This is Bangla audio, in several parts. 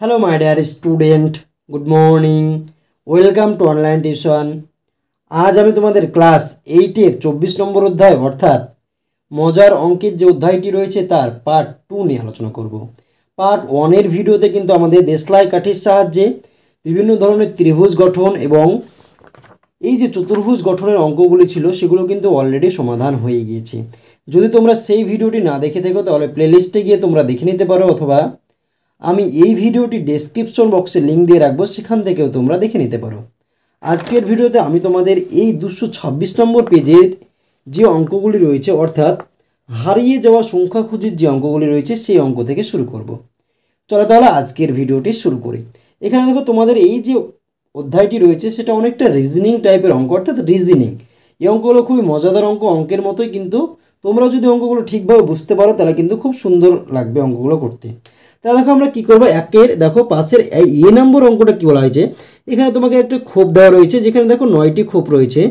Hello my dear student, good morning. Welcome to online tuition. आज আমি তোমাদের ক্লাস 8 এর 24 নম্বর অধ্যায় অর্থাৎ মজার অঙ্কের যে অধ্যায়টি রয়েছে তার পার্ট 2 নিয়ে আলোচনা করব। পার্ট 1 এর ভিডিওতে কিন্তু আমাদের দেশলাই কাঠির সাহায্যে বিভিন্ন ধরনের ত্রিভুজ গঠন এবং এই যে চতুর্ভুজ গঠনের অঙ্কগুলি ছিল সেগুলো কিন্তু অলরেডি সমাধান হয়ে গিয়েছে। যদি তোমরা সেই ভিডিওটি না দেখে থাকো তাহলে প্লেলিস্টে গিয়ে তোমরা দেখে নিতে পারো, অথবা আমি এই ভিডিওটি ডেসক্রিপশন বক্সে লিঙ্ক দিয়ে রাখবো, সেখান থেকেও তোমরা দেখে নিতে পারো। আজকের ভিডিওতে আমি তোমাদের এই 226 নম্বর পেজের যে অঙ্কগুলি রয়েছে অর্থাৎ হারিয়ে যাওয়া সংখ্যা খুঁজির যে অঙ্কগুলি রয়েছে সেই অঙ্ক থেকে শুরু করব। চলো তাহলে আজকের ভিডিওটি শুরু করি। এখানে দেখো তোমাদের এই যে অধ্যায়টি রয়েছে সেটা অনেকটা রিজনিং টাইপের অঙ্ক, অর্থাৎ রিজনিং। এই অঙ্কগুলো খুবই মজাদার অঙ্ক, অঙ্কের মতোই, কিন্তু তোমরা যদি অঙ্কগুলো ঠিকভাবে বুঝতে পারো তাহলে কিন্তু খুব সুন্দর লাগবে অঙ্কগুলো করতে। তাহলে দেখো আমরা কি করবো, একের দেখো 5-এর এ নম্বর অঙ্কটা কি বলা হয়েছে, এখানে তোমাকে একটা খোপ দেওয়া রয়েছে, যেখানে দেখো 9টি খোপ রয়েছে,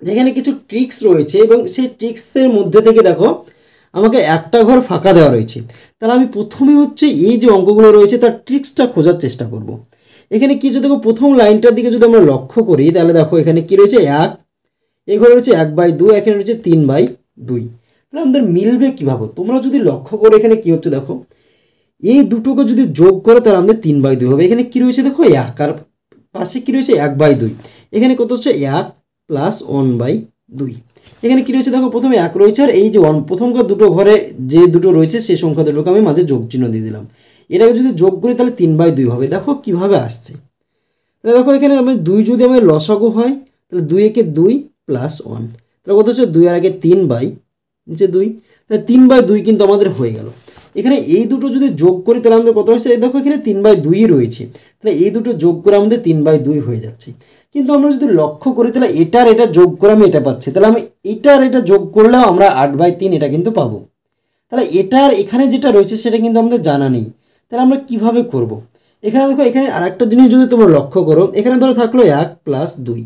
যেখানে কিছু ট্রিক্স রয়েছে এবং সেই ট্রিক্সের মধ্যে থেকে দেখো আমাকে একটা ঘর ফাঁকা দেওয়া রয়েছে। তাহলে আমি প্রথমে হচ্ছে এই যে অঙ্কগুলো রয়েছে তার ট্রিক্সটা খোঁজার চেষ্টা করব। এখানে কি দেখো প্রথম লাইনটার দিকে যদি আমরা লক্ষ্য করি তাহলে দেখো এখানে কি রয়েছে 1, এই ঘরে রয়েছে 1/2, এখানে রয়েছে 3/2। তাহলে আমাদের মিলবে কীভাবে, তোমরা যদি লক্ষ্য করো এখানে কি হচ্ছে দেখো এই দুটোকে যদি যোগ করো তাহলে আমাদের 3/2 হবে। এখানে কি রয়েছে দেখো 1, আর পাশে কি রয়েছে 1/2, এখানে কত হচ্ছে 1 + 1/2। এখানে কি রয়েছে দেখো প্রথমে 1 রয়েছে, আর এই যে প্রথমকার দুটো ঘরে যে দুটো রয়েছে সেই সংখ্যা দুটোকে আমি মাঝে যোগ চিহ্ন দিয়ে দিলাম। এটাকে যদি যোগ করি তাহলে 3/2 হবে। দেখো কিভাবে আসছে, তাহলে দেখো এখানে আমি 2 যদি আমার লসাগু হয় তাহলে 2 একে 2 + 1, তাহলে কত হচ্ছে 2 আর আগে 3/2, তাহলে 3/2 কিন্তু আমাদের হয়ে গেল। এখানে এই দুটো যদি যোগ করি তাহলে আমাদের কত হচ্ছে, দেখো এখানে 3/2 রয়েছে, তাহলে এই দুটো যোগ করে আমাদের 3/2 হয়ে যাচ্ছে। কিন্তু আমরা যদি লক্ষ্য করি তাহলে এটার এটা যোগ করে আমি এটা পাচ্ছি, তাহলে আমি এটার এটা যোগ করলেও আমরা 8/3 এটা কিন্তু পাবো। তাহলে এটার এখানে যেটা রয়েছে সেটা কিন্তু আমাদের জানা নেই, তাহলে আমরা কিভাবে করব। এখানে দেখো এখানে আরেকটা জিনিস যদি তোমরা লক্ষ্য করো, এখানে ধরো থাকলো 1 + 2,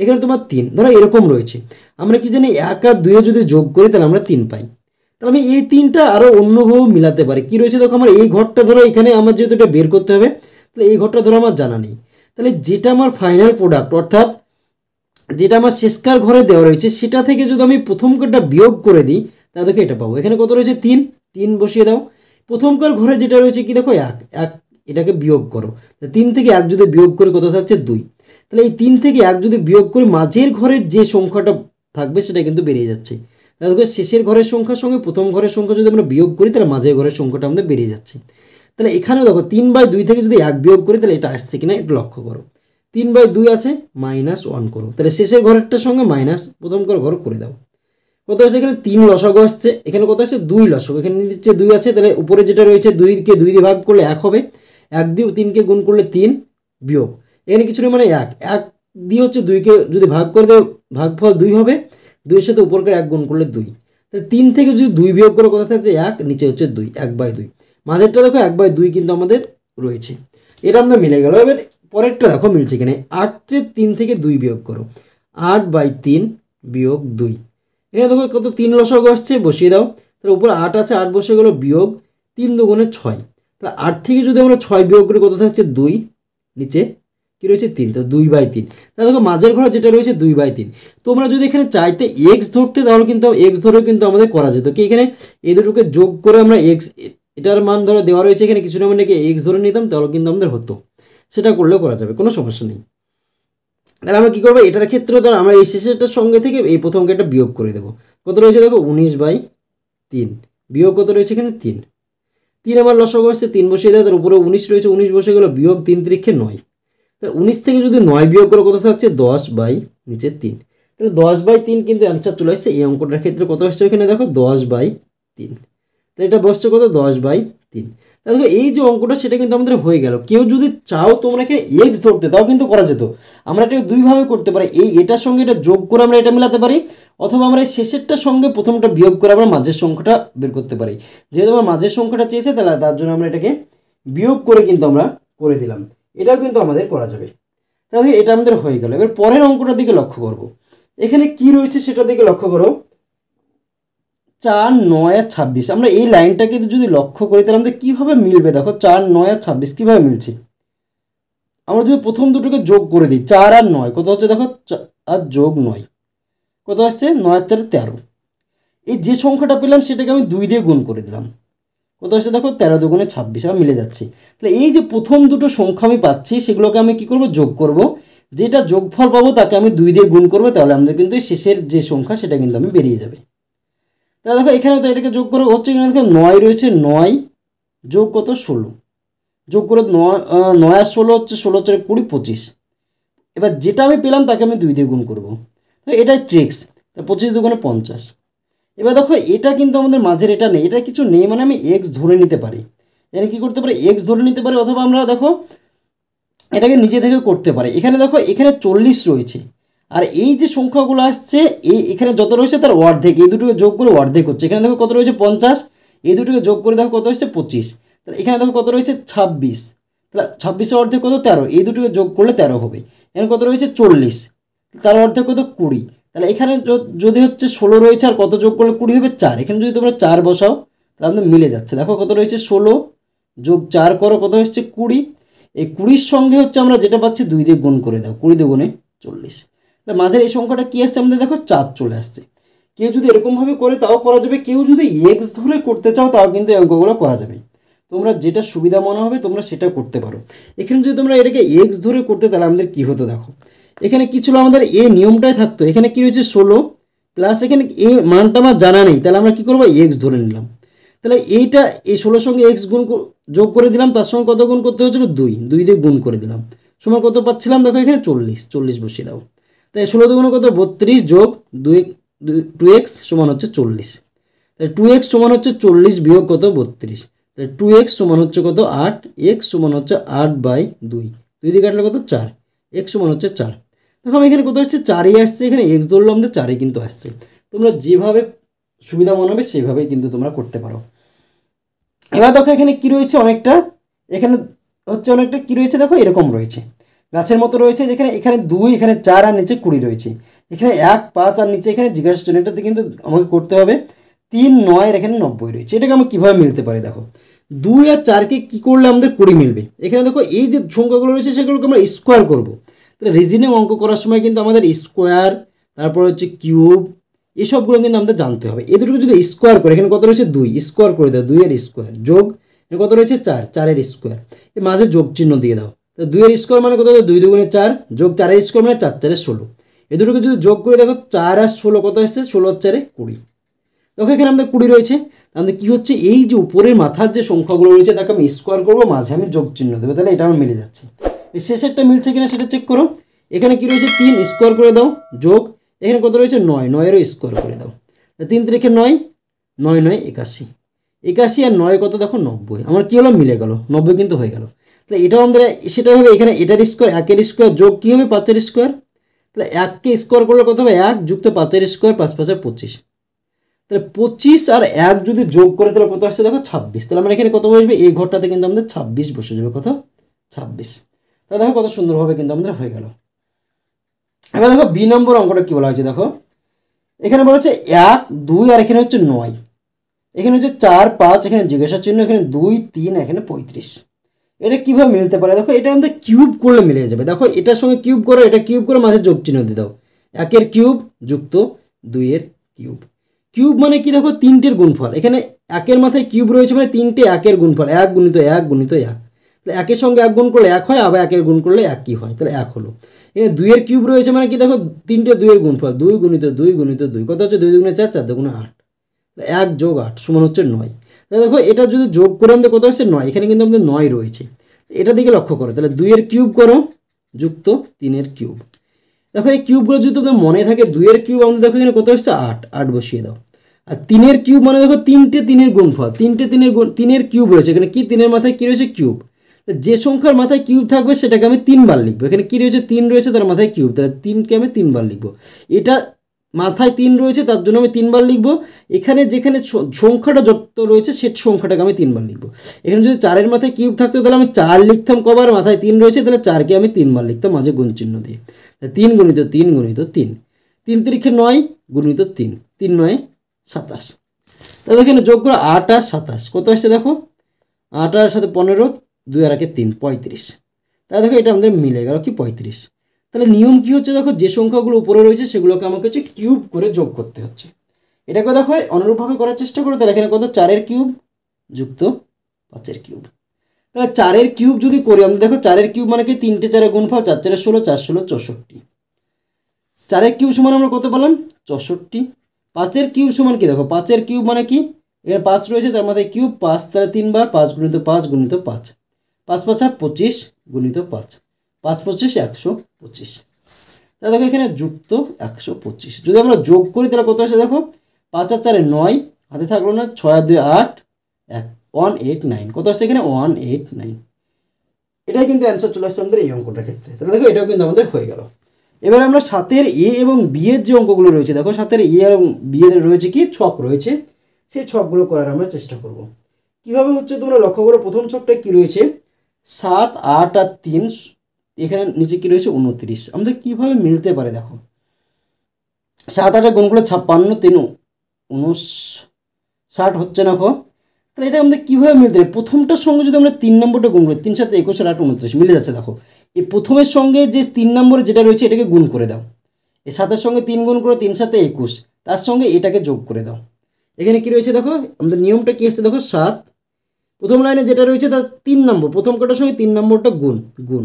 এখানে তোমার 3, ধরো এরকম রয়েছে, আমরা কি জানি 1 আর 2 যদি যোগ করি তাহলে আমরা 3 পাই। তাহলে আমি এই 3টা আরও অন্যভাবে মিলাতে পারি। কী রয়েছে দেখো আমার এই ঘরটা ধরো এখানে আমার যেহেতু এটা বের করতে হবে, তাহলে এই ঘরটা ধরো আমার জানা নেই, তাহলে যেটা আমার ফাইনাল প্রোডাক্ট অর্থাৎ যেটা আমার শেষকার ঘরে দেওয়া রয়েছে সেটা থেকে যদি আমি প্রথমকারটা বিয়োগ করে দিই তাহলে দেখো এটা পাবো। এখানে কত রয়েছে 3 বসিয়ে দাও। প্রথমকার ঘরে যেটা রয়েছে কি দেখো 1, এটাকে বিয়োগ করো, 3 থেকে 1 যদি বিয়োগ করে কত থাকছে 2, তাহলে এই 3 থেকে 1 যদি বিয়োগ করে মাঝের ঘরের যে সংখ্যাটা থাকবে সেটা কিন্তু বেরিয়ে যাচ্ছে। তাহলে দেখো শেষের ঘরের সংখ্যার সঙ্গে প্রথম ঘরের সংখ্যা যদি আমরা বিয়োগ করি তাহলে মাঝের ঘরের সংখ্যাটা আমাদের বেরিয়ে যাচ্ছে। তাহলে এখানেও দেখো 3/2 থেকে যদি 1 বিয়োগ করি তাহলে এটা আসছে কিনা একটু লক্ষ্য করো, 3/2 আছে, -1 করো, তাহলে শেষের ঘরেরটার সঙ্গে মাইনাস প্রথমকার ঘর করে দাও। কত হচ্ছে এখানে 3 লসাগু আসছে, এখানে কত আসছে 2 লসাগু, এখানে নিচে 2 আছে, তাহলে উপরে যেটা রয়েছে 2কে 2 দিয়ে ভাগ করলে 1 হবে, 1 দিয়ে 3কে গুণ করলে 3 বিয়োগ, এখানে কিছু নেই মানে 1 দিয়ে হচ্ছে 2কে যদি ভাগ করে দেয় ভাগফল 2 হবে, 2-এর সাথে উপরকার 1 গুণ করলে 2, তাহলে 3 থেকে যদি 2 বিয়োগ করে কত থাকছে 1, নিচে হচ্ছে 2, 1/2, মাঝেরটা দেখো 1/2 কিন্তু আমাদের রয়েছে, এটা আমাদের মিলে গেল। এবার পরেরটা দেখো মিলছে কিনা, 8-এর 3 থেকে 2 বিয়োগ করো, 8/3 - 2, এখানে দেখো কত 3 লসাগু আসছে, বসিয়ে দাও, তাহলে উপরে 8 আছে, 8 বসে গেল, বিয়োগ 3 × 2 = 6, তাহলে 8 থেকে যদি আমরা 6 বিয়োগ করে কত থাকছে 2, নিচে কি রয়েছে 3, তাহলে 2/3, তাহলে দেখো মাঝের ঘরে যেটা রয়েছে 2/3। তোমরা যদি এখানে চাইতে এক্স ধরতে তাহলে কিন্তু এক্স ধরেও কিন্তু আমাদের করা যেত, কি এখানে এই দুটোকে যোগ করে আমরা এক্স, এটার মান ধরো দেওয়া রয়েছে এখানে কিছু না, মানে এক্স ধরে নিতাম তাহলে কিন্তু আমাদের হতো, সেটা করলেও করা যাবে, কোনো সমস্যা নেই। তাহলে আমরা কী করবো, এটার ক্ষেত্রে ধরো আমরা এই শেষেরটার সঙ্গে থেকে এই প্রথমকে একটা বিয়োগ করে দেবো, কত রয়েছে দেখো 19/3, বিয়োগ কত রয়েছে এখানে 3 আমার লসাগু আসছে, 3 বসিয়ে দেয়, তার উপরে 19 রয়েছে, 19 বসে গেলো, বিয়োগ 3 × 3 = 9, তাহলে 19 থেকে যদি 9 বিয়োগ করে কত থাকছে 10/3, তাহলে 10/3 কিন্তু অ্যান্সার চলে আসছে। এই অঙ্কটার ক্ষেত্রে কত আসছে এখানে দেখো 10/3, তাহলে এটা বসছে কত 10/3। তাহলে দেখো এই যে অঙ্কটা সেটা কিন্তু আমাদের হয়ে গেল। কেউ যদি চাও তোমরা এখানে এক্স ধরতে তাও কিন্তু করা যেত, আমরা এটা দুইভাবে করতে পারি, এটার সঙ্গে এটা যোগ করে আমরা এটা মেলাতে পারি, অথবা আমরা এই শেষেরটার সঙ্গে প্রথমটা বিয়োগ করে আমরা মাঝের সংখ্যাটা বের করতে পারি। যেহেতু আমার মাঝের সংখ্যাটা চেয়েছে তাহলে তার জন্য আমরা এটাকে বিয়োগ করে কিন্তু আমরা করে দিলাম, এটাও কিন্তু আমাদের করা যাবে। তাহলে এটা আমাদের হয়ে গেল। এবার পরের অঙ্কটার দিকে লক্ষ্য করব, এখানে কি রয়েছে সেটার দিকে লক্ষ্য করো, 4 9 আর 26 আমরা এই লাইনটাকে যদি লক্ষ্য করি তাহলে আমাদের কীভাবে মিলবে দেখো 4 9 আর 26 কীভাবে মিলছে। আমরা যদি প্রথম দুটোকে যোগ করে দিই 4 আর 9 কত হচ্ছে দেখো, আর যোগ 9 কত আসছে 9 আর 4 13। এই যে সংখ্যাটা পেলাম সেটাকে আমি 2 দিয়ে গুণ করে দিলাম, কত আসছে দেখো 13 দুগুণে 26, আর মিলে যাচ্ছে। তাহলে এই যে প্রথম দুটো সংখ্যা আমি পাচ্ছি সেগুলোকে আমি কী করব, যোগ করব। যেটা যোগফল পাবো তাকে আমি 2 দিয়ে গুণ করবো, তাহলে আমাদের কিন্তু এই শেষের যে সংখ্যা সেটা কিন্তু আমি বেরিয়ে যাবে। তাহলে দেখো এখানে তো এটাকে যোগ করে হচ্ছে কিনা দেখো 9 রয়েছে, 9 যোগ কত 16, যোগ করে 9 আর 16 হচ্ছে 16 4 20 25। এবার যেটা আমি পেলাম তাকে আমি 2 দিয়ে গুণ করবো, তো এটাই ট্রিক্স। 25 দুগুণে 50। এবার দেখো এটা কিন্তু আমাদের মাঝের এটা নেই, এটা কিছু নেই মানে আমি এক্স ধরে নিতে পারি। এখানে কী করতে পারি, এক্স ধরে নিতে পারি, অথবা আমরা দেখো এটাকে নিজে থেকে করতে পারি। এখানে দেখো এখানে 40 রয়েছে, আর এই যে সংখ্যাগুলো আসছে এখানে যত রয়েছে তার অর্ধেক, এই দুটোকে যোগ করে অর্ধেক হচ্ছে। এখানে দেখো কত রয়েছে 50, এই দুটোকে যোগ করে দেখো কত হচ্ছে 25। তাহলে এখানে দেখো কত রয়েছে 26, তাহলে 26-এর অর্ধেক কত 13, এই দুটোকে যোগ করলে 13 হবে। এখানে কত রয়েছে 40, তার অর্ধেক কত 20। তাহলে এখানে যদি হচ্ছে 16 রয়েছে আর কত যোগ করলে 20 হবে 4। এখানে যদি তোমরা 4 বসাও তাহলে আমাদের মিলে যাচ্ছে। দেখো কত রয়েছে 16 যোগ 4 করো কত হচ্ছে 20। এই 20-র সঙ্গে হচ্ছে আমরা যেটা পাচ্ছি 2 দিয়ে গুণ করে দাও, 20 দুগুণে 40। মাঝের এই সংখ্যাটা কী আসছে আমাদের দেখো 4 চলে আসছে। কেউ যদি এরকমভাবে করে তাও করা যাবে, কেউ যদি এক্স ধরে করতে চাও তাও কিন্তু এই অঙ্কগুলো করা যাবে। তোমরা যেটা সুবিধা মনে হবে তোমরা সেটা করতে পারো। এখানে যদি তোমরা এটাকে এক্স ধরে করতে তাহলে আমাদের কী হতো দেখো, এখানে কী ছিল আমাদের এই নিয়মটাই থাকতো। এখানে কী রয়েছে 16 প্লাস এখানে এই মানটা আমার জানা নেই, তাহলে আমরা কী করবো এক্স ধরে নিলাম। তাহলে এইটা এই 16-র সঙ্গে এক্স গুণ যোগ করে দিলাম, তার সঙ্গে কত গুণ করতে হচ্ছিল 2 দিয়ে গুণ করে দিলাম, সময় কত পাচ্ছিলাম দেখো এখানে 40 বসিয়ে দাও। তাই 16 দুগুণে কত 32 যোগ 2x সমান হচ্ছে 40। তাই 2x সমান হচ্ছে 40 বিয়োগ কত 32। তাই 2x সমান হচ্ছে কত 8, x সমান হচ্ছে 8/2, 2 দিয়ে কাটলে কত 4, x সমান হচ্ছে 4। দেখো আমি এখানে কত আসছে 4ই আসছে, এখানে x ধরলাম আমাদের 4ই কিন্তু আসছে। তোমরা যেভাবে সুবিধা মনে হবে সেভাবেই কিন্তু তোমরা করতে পারো। এবার দেখো এখানে কী রয়েছে অনেকটা, এখানে হচ্ছে অনেকটা কী রয়েছে দেখো এরকম রয়েছে গাছের মতো রয়েছে, যেখানে এখানে 2 এখানে 4 আর নিচে 20 রয়েছে, এখানে 1 5 আর নিচে এখানে জিজ্ঞাসা চিহ্ন, এটাতে কিন্তু আমাকে করতে হবে 3 9 আর এখানে 90 রয়েছে। এটাকে আমি কীভাবে মিলতে পারি দেখো, 2 আর 4কে কী করলে আমাদের 20 মিলবে। এখানে দেখো এই যে সংখ্যাগুলো রয়েছে সেগুলোকে আমরা স্কোয়ার করবো। তাহলে রিজনিং অঙ্ক করার সময় কিন্তু আমাদের স্কোয়ার, তারপর হচ্ছে কিউব, এসবগুলো কিন্তু আমাদের জানতে হবে। এই দুটোকে যদি স্কোয়ার করে এখানে কত রয়েছে 2, স্কোয়ার করে দাও 2 এর স্কোয়ার, যোগ কত রয়েছে 4, 4 এর স্কোয়ার, এর মাঝে যোগ চিহ্ন দিয়ে দাও। তো 2 এর স্কোয়ার মানে কত 2 দুগুণে 4 যোগ 4 এর স্কোয়ার মানে 4 4 16। এই দুটোকে যদি যোগ করে দেখো 4 আর 16 কত আসছে 16 আর 4 20। দেখো এখানে আমাদের 20 রয়েছে, তাহলে কী হচ্ছে এই যে উপরের মাথার যে সংখ্যাগুলো রয়েছে তাকে আমি স্কোয়ার করবো, মাঝে আমি যোগ চিহ্ন দেবো, তাহলে এটা আমার মিলে যাচ্ছে। এই শেষেরটা মিলছে কিনা সেটা চেক করো। এখানে কী রয়েছে 3 স্কোয়ার করে দাও, যোগ এখানে কত রয়েছে 9, 9-এরও স্কোয়ার করে দাও। 3 3 9, 9 9 81, 81 আর 9 কত দেখো 90। আমার কী হলো মিলে গেল, 90 কিন্তু হয়ে গেল। তাহলে এটাও আমাদের সেটা হবে, এখানে এটার স্কোয়ার 1-এর স্কোয়ার যোগ কী হবে 5-এর স্কোয়ার। তাহলে 1কে স্কোয়ার করলে কত হবে 1 যুক্ত 5-এর স্কোয়ার, 5 5 25। তাহলে 25 আর 1 যদি যোগ করে তাহলে কত আসছে দেখো 26। তাহলে আমরা এখানে কত বসবে এই ঘরটাতে কিন্তু আমাদের 26 বসে যাবে, কত 26। তাহলে দেখো কত সুন্দরভাবে কিন্তু আমাদের হয়ে গেল। এবার দেখো বি নম্বর অঙ্কটা কী বলা হয়েছে দেখো, এখানে বলা হচ্ছে 1 2 আর এখানে হচ্ছে 9, এখানে হচ্ছে 4 5, এখানে জিজ্ঞাসা চিহ্ন, এখানে 2 3, এখানে 35। এটা কীভাবে মিলতে পারে দেখো, এটা আমাদের কিউব করলে মিলে যাবে। দেখো এটার সঙ্গে কিউব করো, এটা কিউব করে মাঝে যোগ চিহ্ন দিয়ে দাও, 1-এর কিউব যুক্ত 2-এর কিউব। কিউব মানে কি দেখো 3টের গুণফল, এখানে 1-এর মাথায় কিউব রয়েছে মানে 3টে 1-এর গুণফল, 1 গুণিত 1 গুণিত 1। তাহলে 1-এর সঙ্গে 1 গুণ করলে 1 হয়, আবার 1-এর গুণ করলে 1ই হয়, তাহলে 1 হলো। এখানে 2-এর কিউব রয়েছে মানে কি দেখো 3টে 2-এর গুণফল, 2 গুণিত 2 গুণিত 2 কত হচ্ছে 2 দুগুণে 4, 4 দুগুণে 8, 1 যোগ 8 সমান হচ্ছে 9। তাহলে দেখো এটা যদি যোগ করে আমাদের কত হচ্ছে 9, এখানে কিন্তু আমাদের 9 রয়েছে, এটা দিকে লক্ষ্য করো। তাহলে 2-এর কিউব করো যুক্ত 3-এর কিউব। দেখো এই কিউবগুলো যদি তোমাদের মনে থাকে, 2-এর কিউব আমাদের দেখো এখানে কত হচ্ছে 8, 8 বসিয়ে দাও। আর 3-এর কিউব মানে দেখো 3টে 3-এর গুণফল, 3টে 3-এর কিউব রয়েছে, এখানে কি 3-এর মাথায় কী রয়েছে কিউব। যে সংখ্যার মাথায় কিউব থাকবে সেটাকে আমি 3 বার লিখবো। এখানে কী রয়েছে 3 রয়েছে, তার মাথায় কিউব, তাহলে 3কে আমি 3 বার লিখবো। এটা মাথায় 3 রয়েছে তার জন্য আমি 3 বার লিখবো। এখানে যেখানে সংখ্যাটা যত রয়েছে সে সংখ্যাটাকে আমি 3 বার লিখবো। এখানে যদি 4-এর মাথায় কিউব থাকতো তাহলে আমি 4 লিখতাম কবার, মাথায় 3 রয়েছে তাহলে 4কে আমি 3 বার লিখতাম মাঝে গুণ চিহ্ন দিয়ে। 3 গুণিত 3 গুণিত 3, 3 3 9 গুণিত 3, 3 9 27। তাহলে এখানে যোগ করে 8 আর 27 কত আসছে দেখো, 8 আর সাথে 15, 2 আর 1 3, 35। তাহলে দেখো এটা আমাদের মিলে গেল কি 35। তাহলে নিয়ম কি হচ্ছে দেখো, যে সংখ্যাগুলো উপরে রয়েছে সেগুলোকে আমাকে হচ্ছে কিউব করে যোগ করতে হচ্ছে। এটাকে দেখো অনুরূপভাবে করার চেষ্টা করো। তাহলে এখানে কত, 4 কিউব যুক্ত 5 কিউব। তাহলে 4 কিউব যদি করি আমরা, দেখো 4 কিউব মানে কি 3টে 4 গুণফল, 4 4 16, 4 16 64। 4 কিউব সমান আমরা কত পেলাম 64। 5 কিউব সমান কি দেখো, 5 কিউব মানে কি, এখানে 5 রয়েছে তার মধ্যে কিউব 5, তাহলে 3 বার 5 গুণিত 5 গুণিত 5, 5 5 25 গুণিত 5, 5 25 125। তাহলে দেখো এখানে যুক্ত 125। যদি আমরা যোগ করি তাহলে কত আসে দেখো, 5 আর 4 9, হাতে থাকলো না, 6 আর 2 8, 189। কত আসছে এখানে 189। এটাই কিন্তু অ্যান্সার চলে আসছে আমাদের এই অঙ্কটার ক্ষেত্রে। তাহলে দেখো এটাও কিন্তু আমাদের হয়ে গেল। এবার আমরা 7 এ এবং বি এর যে অঙ্কগুলো রয়েছে, দেখো 7 এ এবং বি এর রয়েছে কি ছক রয়েছে, সেই ছকগুলো করার আমরা চেষ্টা করব। কিভাবে হচ্ছে তোমরা লক্ষ্য করো, প্রথম ছকটা কি রয়েছে 7 8 আর 3, এখানে নিচে কি রয়েছে 29। আমাদের কিভাবে মিলতে পারে দেখো, 7 8 গুণ করলে 56, 3 59 হচ্ছে না গো। তাহলে এটা আমাদের কীভাবে মিলতে পারে, প্রথমটার সঙ্গে যদি আমরা 3 নম্বরটা গুণ করি, 3 7 21 আর 8 29 মিলে যাচ্ছে। দেখো এই প্রথমের সঙ্গে যে 3 নম্বরে যেটা রয়েছে এটাকে গুণ করে দাও, এই 7-এর সঙ্গে 3 গুণ করে 3 7 21, তার সঙ্গে এটাকে যোগ করে দাও। এখানে কি রয়েছে দেখো, আমাদের নিয়মটা কি আসছে দেখো, 7 প্রথম লাইনে যেটা রয়েছে তার 3 নম্বর, প্রথম কটার সঙ্গে 3 নম্বরটা গুণ গুণ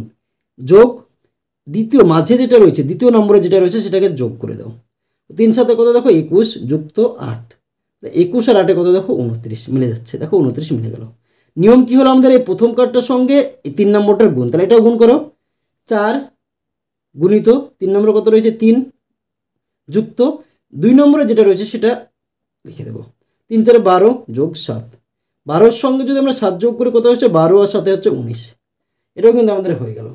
যোগ, দ্বিতীয় মাঝে যেটা রয়েছে দ্বিতীয় নম্বরে যেটা রয়েছে সেটাকে যোগ করে দাও। 3 7 কত দেখো 21 যুক্ত 8, 21 আর 8 কত দেখো 29 মিলে যাচ্ছে। দেখো 29 মিলে গেল। নিয়ম কি হলো আমাদের, এই প্রথম কার্ডটার সঙ্গে এই 3 নম্বরটার গুণ, তাহলে এটাও গুণ করো, 4 গুণিত 3 নম্বরে কত রয়েছে 3 যুক্ত 2 নম্বরে যেটা রয়েছে সেটা লিখে দেবো, 3 4 12 যোগ 7, 12-র সঙ্গে যদি আমরা 7 যোগ করে কত হচ্ছে 12 আর 7 হচ্ছে 19। এটাও কিন্তু আমাদের হয়ে গেল।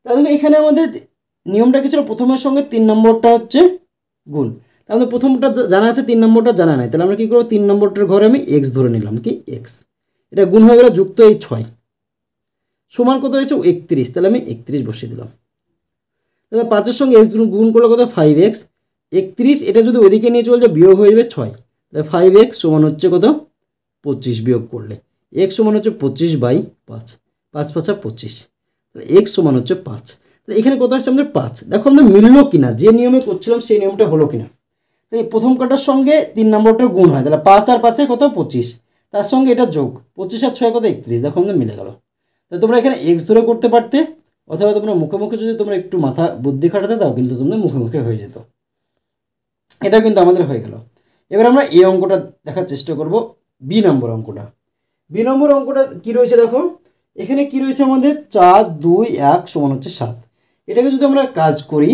তাহলে এখানে আমাদের নিয়মটা কি ছিল, প্রথমের সঙ্গে 3 নম্বরটা হচ্ছে গুণ, তাহলে প্রথমটা জানা আছে 3 নম্বরটা জানা নাই, তাহলে আমরা কি করবো 3 নম্বরটার ঘরে আমি এক্স ধরে নিলাম, কি এক্স, এটা গুণ হয়ে গেল, যুক্ত এই 6 সমান কত হয়েছে 31, তাহলে আমি 31 বসিয়ে দিলাম। তাহলে 5-এর সঙ্গে এক্স গুণ করলে কত 5x, 31 এটা যদি ওইদিকে নিয়ে চলে যায় বিয়োগ হয়ে যাবে 6, তাহলে 5x সমান হচ্ছে কত 25, বিয়োগ করলে x সমান হচ্ছে 25/5, 5 5 25, তাহলে x সমান হচ্ছে 5। তাহলে এখানে কত আসছে আমাদের 5। দেখো আমাদের মিললো কিনা, যে নিয়মে করছিলাম সেই নিয়মটা হলো কিনা। এই প্রথম কাটার সঙ্গে 3 নম্বরটার গুণ হয়, তাহলে 5 আর 5 কত 25, তার সঙ্গে এটা যোগ 25 আর 6 কত 31। দেখো আমাদের মিলে গেল। তাহলে তোমরা এখানে এক্স ধরে করতে পারতে, অথবা তোমরা মুখে মুখে যদি তোমরা একটু মাথা বুদ্ধি খাটাতে দাও কিন্তু তোমরা মুখে মুখে হয়ে যেত। এটা কিন্তু আমাদের হয়ে গেল। এবার আমরা এই অঙ্কটা দেখার চেষ্টা করব, বি নম্বর অঙ্কটা। বি নম্বর অঙ্কটা কি রয়েছে দেখো, এখানে কি রয়েছে আমাদের 4 2 1 সমান হচ্ছে 7। এটাকে যদি আমরা কাজ করি,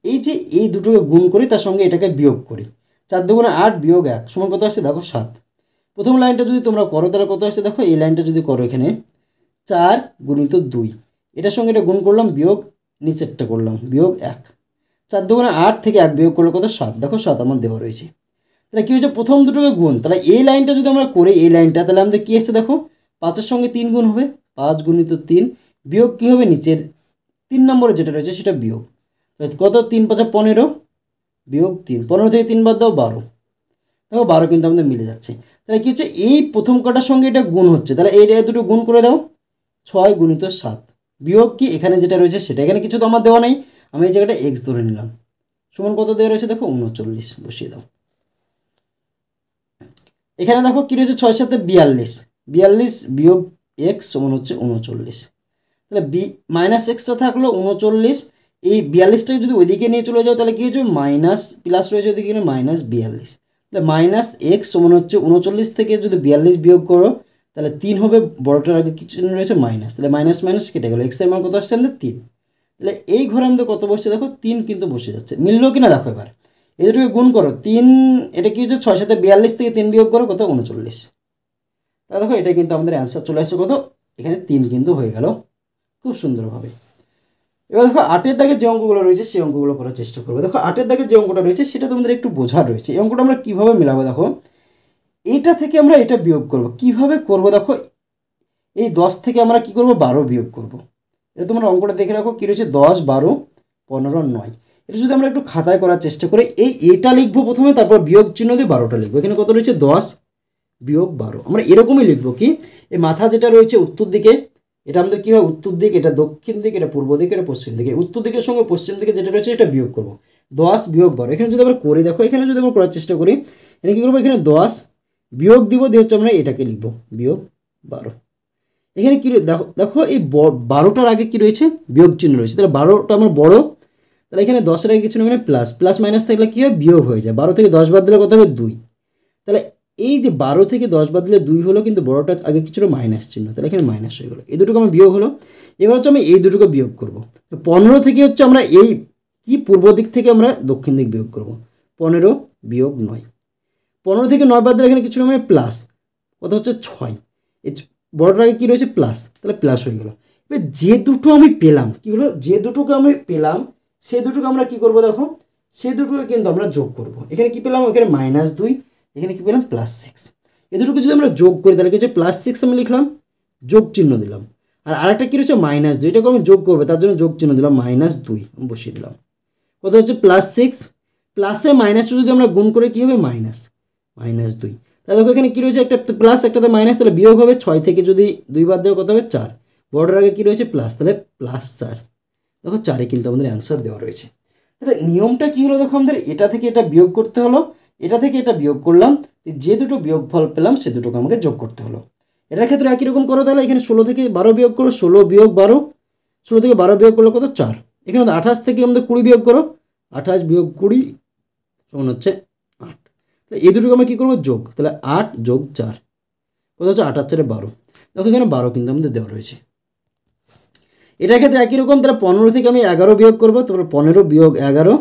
এই যে এই দুটোকে গুণ করি তার সঙ্গে এটাকে বিয়োগ করি, 4 2 8 বিয়োগ 1 সমান কত আসছে দেখো 7। প্রথম লাইনটা যদি তোমরা করো তাহলে কত আসছে দেখো, এই লাইনটা যদি করো এখানে 4 গুণিত 2, এটার সঙ্গে এটা গুণ করলাম, বিয়োগ নিচেরটা করলাম বিয়োগ 1, 4 2 8 থেকে 1 বিয়োগ করলে কত 7। দেখো 7 আমার দেওয়া রয়েছে। তাহলে কী হয়েছে, প্রথম দুটোকে গুণ, তাহলে এই লাইনটা যদি আমরা করি এই লাইনটা, তাহলে আমাদের কী আসছে দেখো 5-এর সঙ্গে 3 গুণ হবে, 5 গুণিত 3 বিয়োগ কী হবে নিচের 3 নম্বরে যেটা রয়েছে সেটা বিয়োগ, কত 3 5 15 বিয়োগ 3, 15 থেকে 3 বাদ দাও 12, দেখো 12 কিন্তু আমাদের মিলে যাচ্ছে। তাহলে কী হচ্ছে, এই প্রথম কটার সঙ্গে এটা গুণ হচ্ছে, তাহলে এই দুটো গুণ করে দাও, 6 গুণিত 7 বিয়োগ কি এখানে যেটা রয়েছে সেটা, এখানে কিছু তো আমার দেওয়া নেই, আমি এই জায়গাটা এক্স ধরে নিলাম, সমান কত দেওয়া রয়েছে দেখো 39, বসিয়ে দাও। এখানে দেখো কী রয়েছে 6 7 42, 42 বিয়োগ এক্স সমান হচ্ছে 39, তাহলে মাইনাস এক্সটা থাকলো 39, এই 42টাকে যদি ওইদিকে নিয়ে চলে যাও তাহলে কী হচ্ছে মাইনাস প্লাস রয়েছে ওইদিকে মাইনাস 42, তাহলে মাইনাস এক্স সমান হচ্ছে 39 থেকে যদি 42 বিয়োগ করো তাহলে 3 হবে, বড়টার আগে কিছু রয়েছে মাইনাস, তাহলে মাইনাস মাইনাস কেটে গেলো, এক্সের মান কত আসছে আমাদের 3। তাহলে এই ঘরে আমাদের কত বসছে দেখো 3 কিন্তু বসে যাচ্ছে। মিললো কিনা দেখো, এবার এই দুটোকে গুণ করো, 3 এটা কি হচ্ছে 6 7 42 থেকে 3 বিয়োগ করো কত 39, তাহলে দেখো এটা কিন্তু আমাদের অ্যান্সার চলে আসছে কত, এখানে 3 কিন্তু হয়ে গেল খুব সুন্দরভাবে। এবার দেখো 8-এর দাগের যে অঙ্কগুলো রয়েছে সেই অঙ্কগুলো করার চেষ্টা করবো। দেখো 8-এর দাগের যে অঙ্কটা রয়েছে সেটা তোমাদের একটু বোঝার রয়েছে। এই অঙ্কটা আমরা কীভাবে মেলাবো দেখো, এইটা থেকে আমরা এটা বিয়োগ করব, কিভাবে করব দেখো, এই 10 থেকে আমরা কি করব 12 বিয়োগ করব। এটা তোমরা অঙ্কটা দেখে রাখো, কী রয়েছে 10 12 15 9, এটা যদি আমরা একটু খাতায় করার চেষ্টা করি, এটা লিখবো প্রথমে, তারপর বিয়োগ চিহ্ন দিয়ে 12টা লিখবো। এখানে কত রয়েছে 10 বিয়োগ 12। আমরা এরকমই লিখবো কি, এই মাথা যেটা রয়েছে উত্তর দিকে, এটা আমাদের কী হয় উত্তর দিক, এটা দক্ষিণ দিক, এটা পূর্ব দিক, এটা পশ্চিম দিকে। উত্তর দিকের সঙ্গে পশ্চিম দিকে যেটা রয়েছে এটা বিয়োগ করবো, 10 বিয়োগ 12। এখানে যদি আমরা করি, দেখো এখানে যদি আমরা করার চেষ্টা করি, এখানে কী করবো, এখানে 10 বিয়োগ দিব দিয়ে হচ্ছে আমরা এটাকে লিখবো বিয়োগ 12। এখানে কী দেখো দেখো এই 12টার আগে কী রয়েছে, বিয়োগ চিহ্ন রয়েছে, তাহলে 12টা আমার বড়, তাহলে এখানে 10-এর আগে কিছু না, মানে প্লাস, প্লাস মাইনাস থাকলে কী হয় বিয়োগ হয়ে যায়। 12 থেকে 10 বাদ দিলে কত হবে 2। তাহলে এই যে 12 থেকে 10 বাদ দিলে 2 হলো, কিন্তু বড়টা আগে কিছু মাইনাস চিহ্ন, তাহলে এখানে মাইনাস হয়ে গেলো। এই দুটোকে আমার বিয়োগ হলো। এবার হচ্ছে আমি এই দুটোকে বিয়োগ করবো। 15 থেকে হচ্ছে আমরা এই কি পূর্ব দিক থেকে আমরা দক্ষিণ দিক বিয়োগ করবো, 15 বিয়োগ 9। 15 থেকে 9 বাদ দিলে এখানে কিছু না, মানে প্লাস, কত হচ্ছে 6। এই বড়টার আগে কী রয়েছে প্লাস, তাহলে প্লাস হয়ে গেলো। এবার যে দুটো আমি পেলাম, কী হলো, যে দুটোকে আমি পেলাম সেই দুটোকে আমরা কী করবো, দেখো সেই দুটোকে কিন্তু আমরা যোগ করব। এখানে কী পেলাম, এখানে -2, এখানে কী পেলাম +6। এই দুটোকে যদি আমরা যোগ করি তাহলে কি হচ্ছে +6 আমি লিখলাম, যোগ চিহ্ন দিলাম। আর আরেকটা কী রয়েছে -2, এটাকে আমি যোগ করবো, তার জন্য যোগ চিহ্ন দিলাম, -2 আমি বসিয়ে দিলাম। কত হচ্ছে +6, প্লাসে মাইনাসটা যদি আমরা গুণ করে কী হবে -2। তাহলে দেখো এখানে কী রয়েছে, একটা প্লাস একটাতে মাইনাস, তাহলে বিয়োগ হবে। 6 থেকে যদি 2 বাদ দেওয়া কত হবে 4, বড়টার আগে কী রয়েছে প্লাস, তাহলে +4। দেখো 4-এ কিন্তু আমাদের অ্যান্সার দেওয়া রয়েছে। তাহলে নিয়মটা কী হলো, দেখো আমাদের এটা থেকে এটা বিয়োগ করতে হলো, এটা থেকে এটা বিয়োগ করলাম, যে দুটো বিয়োগফল পেলাম সে দুটোকে আমাকে যোগ করতে হলো। এটার ক্ষেত্রে একই রকম করো। তাহলে এখানে 16 থেকে 12 বিয়োগ করো, 16 বিয়োগ 12, 16 থেকে 12 বিয়োগ করলো কত 4। এখানে 28 থেকে আমাদের 20 বিয়োগ করো, 28 বিয়োগ 20 সমান হচ্ছে 8। তাহলে এই দুটোকে আমরা কী করবো যোগ, তাহলে 8 যোগ 4 কত হচ্ছে 8 আর 4 12। দেখো এখানে 12 কিন্তু আমাদের দেওয়া রয়েছে। এটার ক্ষেত্রে একই রকম, তাহলে 15 থেকে আমি 11 বিয়োগ করবো, তারপরে 15 বিয়োগ 11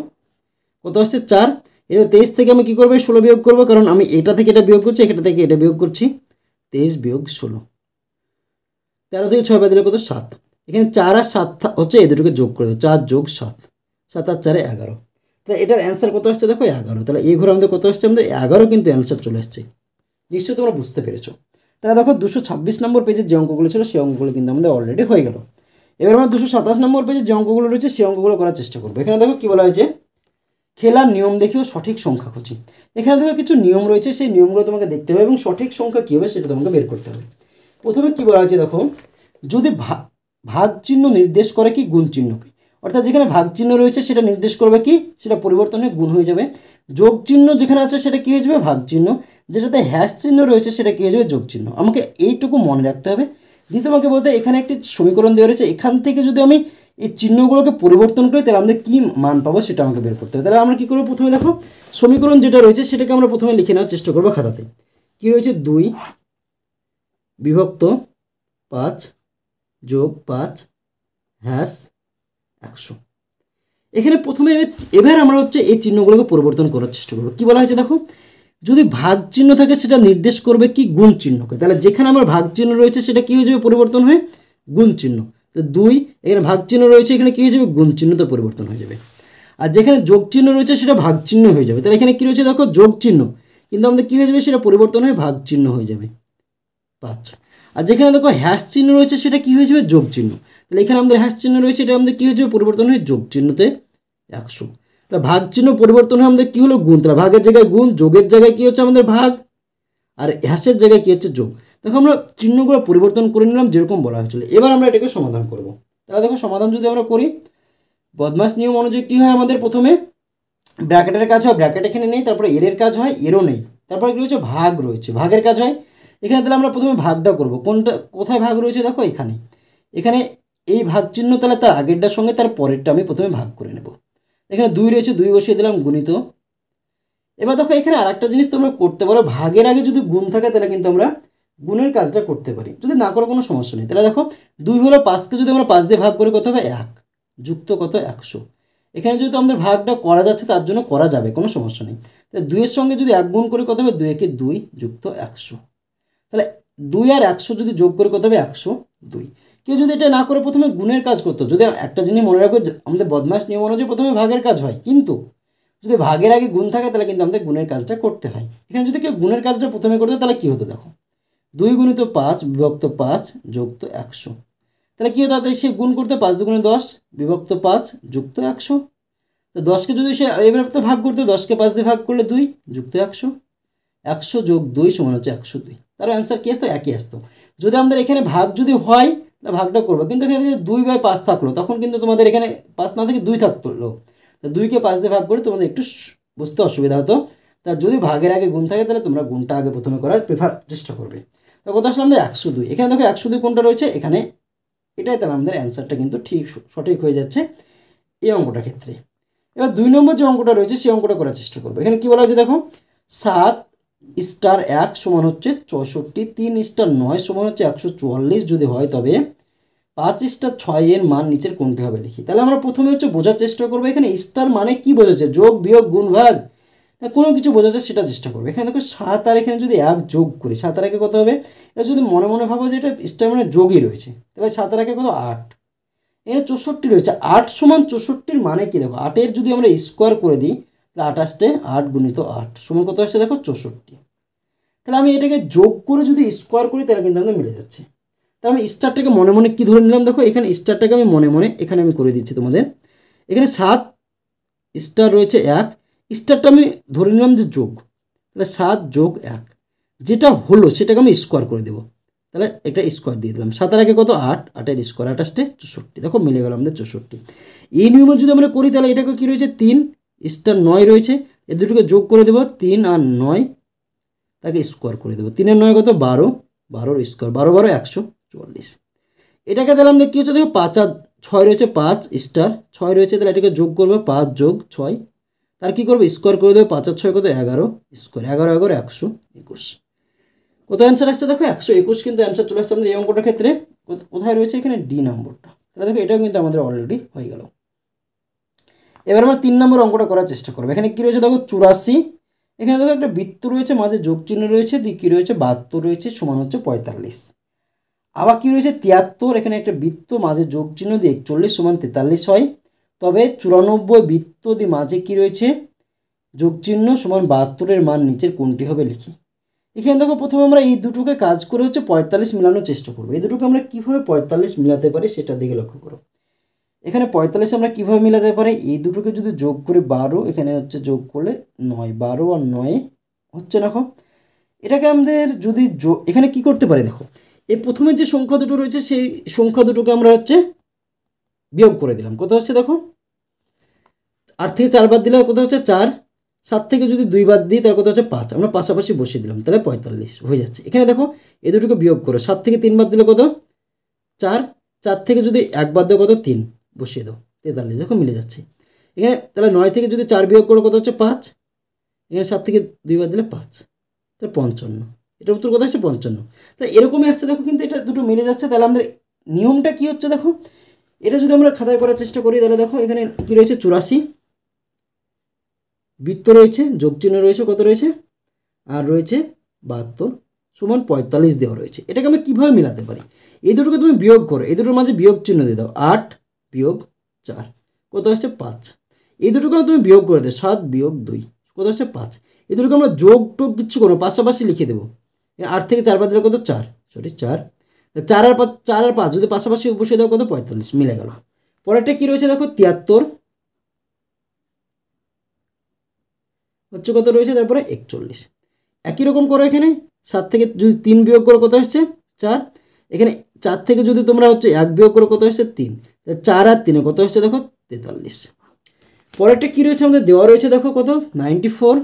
কত আসছে 4। এর 23 থেকে আমি কী করবো 16 বিয়োগ করবো, কারণ আমি এটা থেকে এটা বিয়োগ করছি, এটা থেকে এটা বিয়োগ করছি, 23 বিয়োগ 16। 13 থেকে 6 বাদ দিলে কত 7। এখানে 4 আর 7 হচ্ছে এই দুটোকে যোগ করে দেবো, 4 যোগ 7, 7 আর 4 11। তাহলে এটার অ্যান্সার কত আসছে দেখো 11। তাহলে এই ঘরে আমাদের কত আসছে, আমাদের 11 কিন্তু অ্যান্সার চলে আসছে। নিশ্চয়ই তোমরা বুঝতে পেরেছো। তাহলে দেখো 226 নম্বর পেজের যে অঙ্কগুলো ছিল সেই অঙ্কগুলো কিন্তু আমাদের অলরেডি হয়ে গেল। এবার আমরা 227 নম্বর পেজে যে অঙ্কগুলো রয়েছে সেই অঙ্কগুলো করার চেষ্টা করবো। এখানে দেখো কী বলা হয়েছে, খেলার নিয়ম দেখেও সঠিক সংখ্যা খুঁজি। এখানে দেখো কিছু নিয়ম রয়েছে, সেই নিয়মগুলো তোমাকে দেখতে হবে এবং সঠিক সংখ্যা কী হবে সেটা তোমাকে বের করতে হবে। প্রথমে কী বলা হয়েছে দেখো, যদি ভাগ চিহ্ন নির্দেশ করে কি গুণ চিহ্নকে, অর্থাৎ যেখানে ভাগ চিহ্ন রয়েছে সেটা নির্দেশ করবে কি, সেটা পরিবর্তন হয়ে গুণ হয়ে যাবে। যোগ চিহ্ন যেখানে আছে সেটা কী হয়ে যাবে ভাগ চিহ্ন, যেটাতে হ্যাশ চিহ্ন রয়েছে সেটা কী হয়ে যাবে যোগ চিহ্ন। আমাকে এইটুকু মনে রাখতে হবে। দ্বিতীয় তোমাকে বলতে এখানে একটি সমীকরণ দেওয়া রয়েছে, এখান থেকে যদি আমি এই চিহ্নগুলোকে পরিবর্তন করি তাহলে আমাদের কী মান পাবো সেটা আমাকে বের করতে হবে। তাহলে আমরা কী করবো, প্রথমে দেখো সমীকরণ যেটা রয়েছে সেটাকে আমরা প্রথমে লিখে নেওয়ার চেষ্টা করবো খাতাতে। কী রয়েছে 2 বিভক্ত 5 যোগ 5 হ্যাশ 100। এখানে প্রথমে এবার আমরা হচ্ছে এই চিহ্নগুলোকে পরিবর্তন করার চেষ্টা করবো। কী বলা হয়েছে দেখো, যদি ভাগ চিহ্ন থাকে সেটা নির্দেশ করবে কি গুণ চিহ্নকে। তাহলে যেখানে আমার ভাগ চিহ্ন রয়েছে সেটা কী হয়ে যাবে পরিবর্তন হয়ে গুণ চিহ্ন। তো 2 এখানে ভাগ চিহ্ন রয়েছে, এখানে কী হয়ে যাবে গুণ চিহ্নতে পরিবর্তন হয়ে যাবে। আর যেখানে যোগ চিহ্ন রয়েছে সেটা ভাগ চিহ্ন হয়ে যাবে। তাহলে এখানে কী রয়েছে দেখো যোগ চিহ্ন, কিন্তু আমাদের কী হয়ে যাবে সেটা পরিবর্তন হয়ে ভাগ চিহ্ন হয়ে যাবে 5। আর যেখানে দেখো হ্যাশ চিহ্ন রয়েছে সেটা কী হয়ে যাবে যোগ চিহ্ন। তাহলে এখানে আমাদের হ্যাশ চিহ্ন রয়েছে, এটা আমাদের কী হয়ে যাবে পরিবর্তন হয়ে যোগ চিহ্নতে 100। তাহলে ভাগ চিহ্ন পরিবর্তন হয়ে আমাদের কী হলো গুণ। তাহলে ভাগের জায়গায় গুণ, যোগের জায়গায় কী হচ্ছে আমাদের ভাগ, আর হ্যাশের জায়গায় কী হচ্ছে যোগ। দেখো আমরা চিহ্নগুলো পরিবর্তন করে নিলাম যেরকম বলা হয়েছিল। এবার আমরা এটাকে সমাধান করব। তাহলে দেখো সমাধান যদি আমরা করি, বদমাস নিয়ম অনুযায়ী কী হয়, আমাদের প্রথমে ব্র্যাকেটের কাজ হয়, ব্র্যাকেট এখানে নেই, তারপরে এর কাজ হয়, এরও নেই, তারপরে কী রয়েছে ভাগ রয়েছে, ভাগের কাজ হয় এখানে। তাহলে আমরা প্রথমে ভাগটা করব, কোনটা কোথায় ভাগ রয়েছে দেখো এখানে, এখানে এই ভাগ চিহ্ন, তাহলে তার আগেরটার সঙ্গে তার পরেরটা আমি প্রথমে ভাগ করে নেব। এখানে 2 রয়েছে, 2 বসিয়ে দিলাম গুণিত। এবার দেখো এখানে আর একটা জিনিস তোমরা করতে পারো, ভাগের আগে যদি গুণ থাকে তাহলে কিন্তু আমরা গুণের কাজটা করতে পারি, যদি না করো কোনো সমস্যা নেই। তাহলে দেখো 2 হলো 5কে যদি আমরা 5 দিয়ে ভাগ করি কত হবে 1 যুক্ত কত 100। এখানে যেহেতু আমাদের ভাগটা করা যাচ্ছে তার জন্য করা যাবে, কোনো সমস্যা নেই। তাহলে 2 এর সঙ্গে যদি 1 গুণ করি কত হবে 2 একে 2 যুক্ত 100। তাহলে 2 আর 100 যদি যোগ করি কত হবে 102। কেউ যদি এটা না করে প্রথমে গুণের কাজ করতো, যদি একটা জিনিস মনে রাখবে আমাদের বদমাস নিয়ম অনুযায়ী প্রথমে ভাগের কাজ হয়, কিন্তু যদি ভাগের আগে গুণ থাকে তাহলে কিন্তু আমাদের গুণের কাজটা করতে হয়। এখানে যদি কেউ গুণের কাজটা প্রথমে করতো তাহলে কী হতো দেখো, 2 গুণিত 5 বিভক্ত 5 যুক্ত 100। তাহলে কী হতো, তাদের সে গুণ করতে 5 2 গুণে 10 বিভক্ত 5 যুক্ত 100। তো 10কে যদি সে এভাবে তো ভাগ করতে, 10কে 5 দিয়ে ভাগ করলে 2 যুক্ত 100, 100 যোগ 2 সমান হচ্ছে 102। তার অ্যান্সার কি আসতো? একই আসতো। যদি আমাদের এখানে ভাগ যদি হয় তাহলে ভাগটা করবো, কিন্তু এখানে যদি 2/5 থাকলো তখন কিন্তু তোমাদের এখানে 5 না থেকে 2 থাকতো। তো 2কে 5 দিয়ে ভাগ করে তোমাদের একটু বুঝতে অসুবিধা হতো। তা যদি ভাগের আগে গুণ থাকে তাহলে তোমরা গুণটা আগে প্রথমে করার চেষ্টা করবে। তো কত আসলে আমাদের 102। এখানে দেখো 102 কোনটা রয়েছে এখানে, এটাই তাহলে আমাদের অ্যান্সারটা কিন্তু ঠিক সঠিক হয়ে যাচ্ছে এই অঙ্কটার ক্ষেত্রে। এবার 2 নম্বর যে অঙ্কটা রয়েছে সেই অঙ্কটা করার চেষ্টা করবো। এখানে কি বলা হয়েছে দেখো, 7 স্টার 1 সমান হচ্ছে 64, 3 স্টার 9 সমান হচ্ছে 144 যদি হয় তবে 5 স্টার 6 এর মান নিচের কোনটি হবে লিখি। তাহলে আমরা প্রথমে হচ্ছে বোঝার চেষ্টা করবো এখানে স্টার মানে কি বোঝাচ্ছে, যোগ বিয়োগ গুণ ভাগ কোনো কিছু বোঝাচ্ছে সেটা চেষ্টা করবো। এখানে দেখো 7 আর এখানে যদি 1 যোগ করি, 7 আর 1 কত হবে, এটা যদি মনে মনে ভাবো যে এটা স্টার মানে যোগই রয়েছে, তাহলে 7 আর 1 কত 8, এখানে 64 রয়েছে। 8 সমান 64 মানে কি দেখো, 8-এর যদি আমরা স্কোয়ার করে দিই তাহলে 28-এ 8 গুণিত 8 সমান কত আসছে দেখো 64। তাহলে আমি এটাকে যোগ করে যদি স্কোয়ার করি তাহলে কিন্তু আমাদের মিলে যাচ্ছে। তাহলে আমি স্টারটাকে মনে মনে কী ধরে নিলাম দেখো, এখানে স্টারটাকে আমি মনে মনে এখানে আমি করে দিচ্ছি তোমাদের। এখানে 7 স্টার রয়েছে 1, স্টারটা আমি ধরে নিলাম যে যোগ, তাহলে 7 যোগ 1 যেটা হলো সেটাকে আমি স্কোয়ার করে দেবো, তাহলে একটা স্কোয়ার দিয়ে দিলাম। 7 আর 1 কত 8, 8-এর স্কোয়ার 28-এ 64, দেখো মিলে গেল আমাদের 64। এই নিয়মে যদি আমরা করি তাহলে এটাকে কী রয়েছে 3 স্টার 9 রয়েছে, এ দুটোকে যোগ করে দেবো 3 আর 9, তাকে স্কোয়ার করে দেবো। 3 আর 9 কত 12, 12-এর স্কোয়ার 12 12 144। এটাকে তাহলে আমাদের কী হচ্ছে দেখো 5 আর 6 রয়েছে, 5 স্টার 6 রয়েছে, তাহলে এটাকে যোগ করবো 5 যোগ 6, তার কী করবো স্কোয়ার করে দেবো। 5 আর 6 কত 11 স্কোয়ার, 11 11 121। কত অ্যান্সার আসছে দেখো 121 কিন্তু অ্যান্সার চলে আসছে আমাদের এই অঙ্কটার ক্ষেত্রে। কোথায় রয়েছে এখানে ডি নম্বরটা, তাহলে দেখো এটাও কিন্তু আমাদের অলরেডি হয়ে গেল। এবার আমরা 3 নম্বর অঙ্কটা করার চেষ্টা করবো। এখানে কী রয়েছে দেখো 84, এখানে দেখো একটা বৃত্ত রয়েছে, মাঝে যোগ চিহ্ন রয়েছে, দিয়ে কী রয়েছে 72 রয়েছে সমান হচ্ছে 45। আবার কী রয়েছে 73, এখানে একটা বৃত্ত মাঝে যোগ চিহ্ন দিয়ে 41 সমান 43 হয়। তবে 94 বৃত্ত দিয়ে মাঝে কী রয়েছে যোগ চিহ্ন সমান 72-এর মান নিচের কোনটি হবে লিখি। এখানে দেখো প্রথমে আমরা এই দুটোকে কাজ করে হচ্ছে 45 মেলানোর চেষ্টা করবো। এই দুটোকে আমরা কীভাবে 45 মেলাতে পারি সেটার দিকে লক্ষ্য করো। এখানে 45 আমরা কীভাবে মেলাতে পারি, এই দুটোকে যদি যোগ করে 12, এখানে হচ্ছে যোগ করলে 9, 12 আর 9 হচ্ছে দেখো। এটাকে আমাদের যদি এখানে কি করতে পারি দেখো, এই প্রথমে যে সংখ্যা দুটো রয়েছে সেই সংখ্যা দুটোকে আমরা হচ্ছে বিয়োগ করে দিলাম। কত হচ্ছে দেখো 8 থেকে 4 বাদ দিলে কত হচ্ছে 4, 7 থেকে যদি 2 বাদ দিই তাহলে কত হচ্ছে 5, আমরা পাশাপাশি বসিয়ে দিলাম তাহলে 45 হয়ে যাচ্ছে। এখানে দেখো এই দুটোকে বিয়োগ করো, 7 থেকে 3 বাদ দিলে কত 4, 4 থেকে যদি 1 বাদ দেওয়া কত 3 বসিয়ে দাও 43, দেখো মিলে যাচ্ছে। এখানে তাহলে 9 থেকে যদি 4 বিয়োগ করো কত হচ্ছে 5, এখানে 7 থেকে 2 বাদ দিলে 5, তাহলে 55। এটার উত্তর কত আসছে 55। তাহলে এরকমই আসছে দেখো, কিন্তু এটা দুটো মিলে যাচ্ছে। তাহলে আমাদের নিয়মটা কি হচ্ছে দেখো, এটা যদি আমরা খাতায় করার চেষ্টা করি তাহলে দেখো এখানে কি রয়েছে 84 বৃত্ত রয়েছে, যোগ চিহ্ন রয়েছে কত রয়েছে আর রয়েছে 72 সমান 45 দেওয়া রয়েছে। এটাকে আমি কীভাবে মেলাতে পারি, এই দুটোকে তুমি বিয়োগ করো, এই দুটোর মাঝে বিয়োগ চিহ্ন দিয়ে দাও, 8 বিয়োগ 4 কত আসছে 5, এই দুটোকে তুমি বিয়োগ করে দাও 7 বিয়োগ 2 কত আসছে 5, এই দুটোকে আমরা যোগ টোগ কিচ্ছু করবো পাশাপাশি লিখে দেবো। 8 থেকে 4 বাদ দিলে কত 4, সরি 4, 4 আর 5, 4 আর 5 যদি পাশাপাশি বসিয়ে দাও কত 45, মিলে গেল। পরেরটা কী রয়েছে দেখো 73 হচ্ছে কত রয়েছে, তারপরে 41। একই রকম করো, এখানে 7 থেকে যদি 3 বিয়োগ করো কত আসছে 4, এখানে 4 থেকে যদি তোমরা হচ্ছে 1 বিয়োগ করো কত আসছে 3, 4 আর 3 কত আসছে দেখো 43। পরেরটা কী রয়েছে আমাদের দেওয়া রয়েছে দেখো কত 94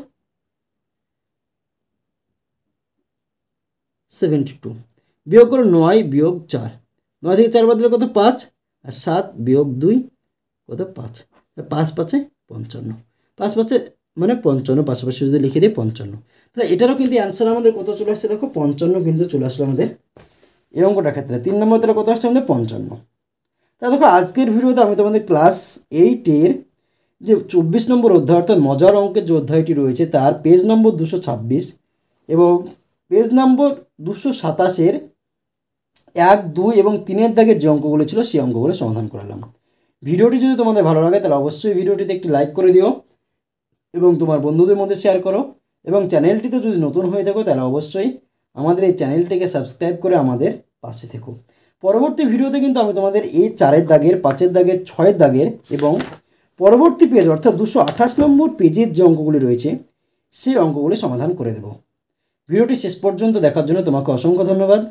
72 বিয়োগ করো 9 বিয়োগ 4, 9 থেকে 4 বাদ দিলে কত 5 আর 7 বিয়োগ 2 কত 5, 5 5-এ 55, 5 5-এ মানে 55 পাশাপাশি যদি লিখে দিই 55। তাহলে এটারও কিন্তু অ্যান্সার আমাদের কত চলে আসছে দেখো 55 কিন্তু চলে আসলো আমাদের এই অঙ্কটার ক্ষেত্রে। 3 নম্বর তাহলে কত আসছে আমাদের 55। তা দেখো আজকের ভিডিওতে আমি তোমাদের ক্লাস 8-এর যে 24 নম্বর অধ্যায় অর্থাৎ মজার অঙ্কের যে অধ্যায়টি রয়েছে তার পেজ নম্বর 226 এবং পেজ নম্বর 227-এর 1, 2 এবং 3-এর দাগের যে অঙ্কগুলো ছিল সেই অঙ্কগুলো সমাধান করালাম। ভিডিওটি যদি তোমাদের ভালো লাগে তাহলে অবশ্যই ভিডিওটিতে একটি লাইক করে দিও এবং তোমার বন্ধুদের মধ্যে শেয়ার করো, এবং চ্যানেলটিতে যদি নতুন হয়ে থাকো তাহলে অবশ্যই আমাদের এই চ্যানেলটিকে সাবস্ক্রাইব করে আমাদের পাশে থেকো। পরবর্তী ভিডিওতে কিন্তু আমি তোমাদের এই 4-এর দাগের, 5-এর দাগের, 6-এর দাগের এবং পরবর্তী পেজ অর্থাৎ 228 নম্বর পেজের যে অঙ্কগুলি রয়েছে সেই অঙ্কগুলি সমাধান করে দেব। ভিডিওটি শেষ পর্যন্ত দেখার জন্য তোমাকে অসংখ্য ধন্যবাদ।